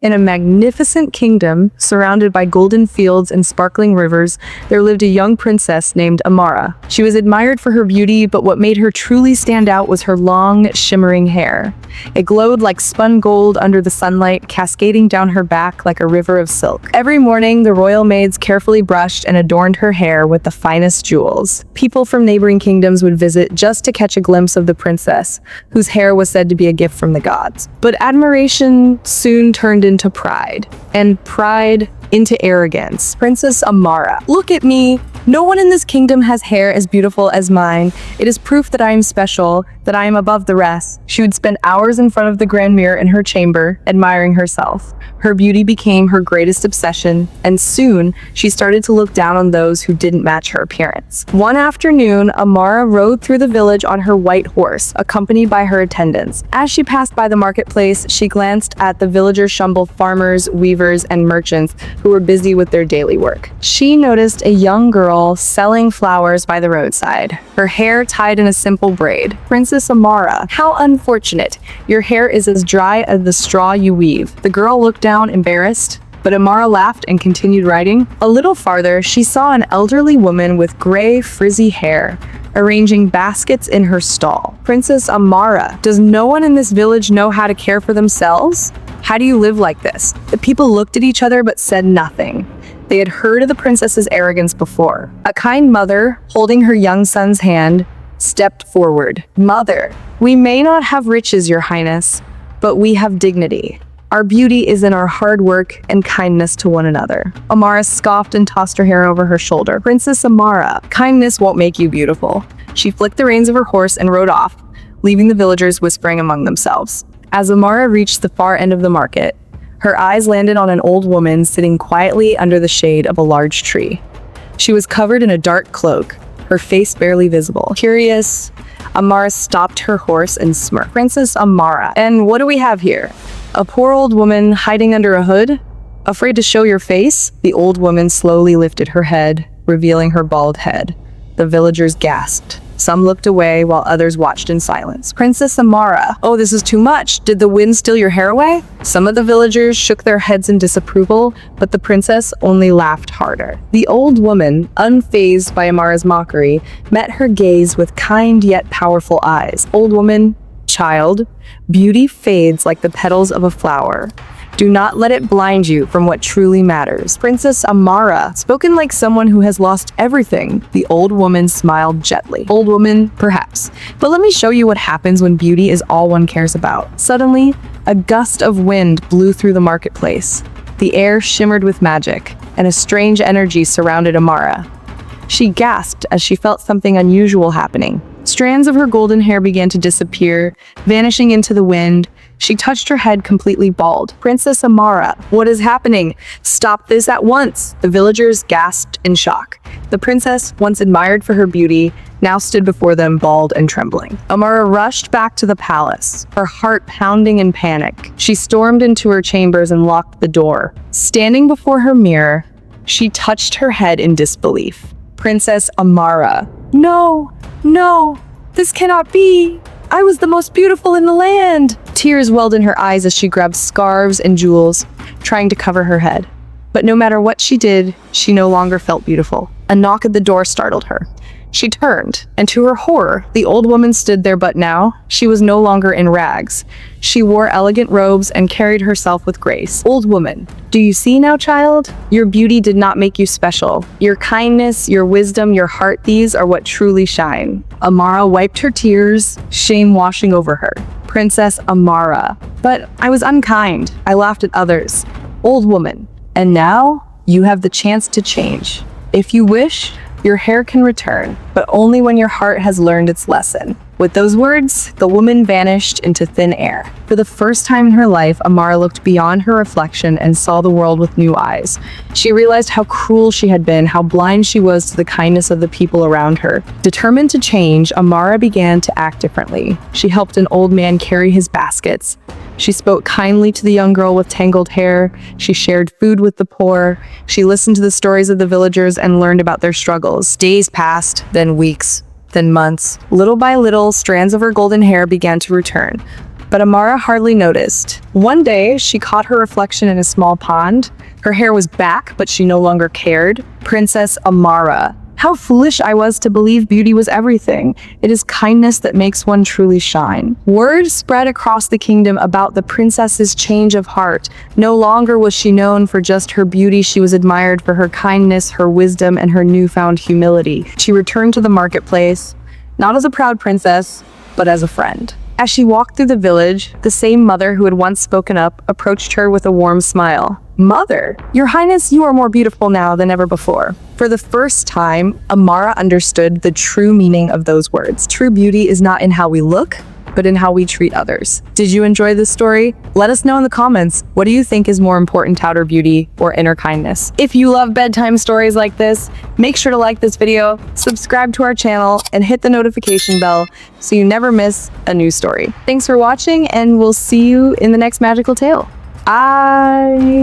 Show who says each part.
Speaker 1: In a magnificent kingdom, surrounded by golden fields and sparkling rivers, there lived a young princess named Amara. She was admired for her beauty, but what made her truly stand out was her long, shimmering hair. It glowed like spun gold under the sunlight, cascading down her back like a river of silk. Every morning, the royal maids carefully brushed and adorned her hair with the finest jewels. People from neighboring kingdoms would visit just to catch a glimpse of the princess, whose hair was said to be a gift from the gods. But admiration soon turned into pride, and pride into arrogance. Princess Amara. Look at me! No one in this kingdom has hair as beautiful as mine. It is proof that I am special, that I am above the rest. She would spend hours in front of the grand mirror in her chamber, admiring herself. Her beauty became her greatest obsession, and soon she started to look down on those who didn't match her appearance. One afternoon, Amara rode through the village on her white horse, accompanied by her attendants. As she passed by the marketplace, she glanced at the villagers' shumble farmers, weavers, and merchants who were busy with their daily work. She noticed a young girl selling flowers by the roadside, her hair tied in a simple braid. Princess Amara, how unfortunate. Your hair is as dry as the straw you weave. The girl looked down, embarrassed, but Amara laughed and continued riding. A little farther, she saw an elderly woman with gray, frizzy hair, arranging baskets in her stall. Princess Amara, does no one in this village know how to care for themselves? How do you live like this? The people looked at each other but said nothing. They had heard of the princess's arrogance before. A kind mother, holding her young son's hand, stepped forward. Mother, we may not have riches, Your Highness, but we have dignity. Our beauty is in our hard work and kindness to one another. Amara scoffed and tossed her hair over her shoulder. Princess Amara, kindness won't make you beautiful. She flicked the reins of her horse and rode off, leaving the villagers whispering among themselves. As Amara reached the far end of the market, her eyes landed on an old woman sitting quietly under the shade of a large tree. She was covered in a dark cloak, her face barely visible. Curious, Amara stopped her horse and smirked. Princess Amara, and what do we have here? A poor old woman hiding under a hood? Afraid to show your face? The old woman slowly lifted her head, revealing her bald head. The villagers gasped. Some looked away while others watched in silence. Princess Amara, oh, this is too much. Did the wind steal your hair away? Some of the villagers shook their heads in disapproval, but the princess only laughed harder. The old woman, unfazed by Amara's mockery, met her gaze with kind yet powerful eyes. Old woman, child, beauty fades like the petals of a flower. Do not let it blind you from what truly matters. Princess Amara, spoken like someone who has lost everything. The old woman smiled gently. Old woman, perhaps. But let me show you what happens when beauty is all one cares about. Suddenly, a gust of wind blew through the marketplace. The air shimmered with magic, and a strange energy surrounded Amara. She gasped as she felt something unusual happening. Strands of her golden hair began to disappear, vanishing into the wind. She touched her head completely bald. Princess Amara, what is happening? Stop this at once! The villagers gasped in shock. The princess, once admired for her beauty, now stood before them bald and trembling. Amara rushed back to the palace, her heart pounding in panic. She stormed into her chambers and locked the door. Standing before her mirror, she touched her head in disbelief. Princess Amara, no, no, this cannot be! I was the most beautiful in the land! Tears welled in her eyes as she grabbed scarves and jewels, trying to cover her head. But no matter what she did, she no longer felt beautiful. A knock at the door startled her. She turned, and to her horror, the old woman stood there, but now, she was no longer in rags. She wore elegant robes and carried herself with grace. Old woman, do you see now, child? Your beauty did not make you special. Your kindness, your wisdom, your heart, these are what truly shine. Amara wiped her tears, shame washing over her. Princess Amara, but I was unkind. I laughed at others. Old woman, and now you have the chance to change. If you wish, your hair can return, but only when your heart has learned its lesson. With those words, the woman vanished into thin air. For the first time in her life, Amara looked beyond her reflection and saw the world with new eyes. She realized how cruel she had been, how blind she was to the kindness of the people around her. Determined to change, Amara began to act differently. She helped an old man carry his baskets. She spoke kindly to the young girl with tangled hair. She shared food with the poor. She listened to the stories of the villagers and learned about their struggles. Days passed, then weeks, then months. Little by little, strands of her golden hair began to return. but Amara hardly noticed. One day, she caught her reflection in a small pond. Her hair was back, but she no longer cared. Princess Amara. How foolish I was to believe beauty was everything. It is kindness that makes one truly shine. Word spread across the kingdom about the princess's change of heart. No longer was she known for just her beauty, she was admired for her kindness, her wisdom, and her newfound humility. She returned to the marketplace, not as a proud princess, but as a friend. As she walked through the village, the same mother who had once spoken up approached her with a warm smile. Mother, Your Highness, you are more beautiful now than ever before. For the first time, Amara understood the true meaning of those words. True beauty is not in how we look, but in how we treat others. Did you enjoy this story? Let us know in the comments. What do you think is more important, outer beauty or inner kindness? If you love bedtime stories like this, make sure to like this video, subscribe to our channel, and hit the notification bell so you never miss a new story. Thanks for watching, and we'll see you in the next magical tale. Bye!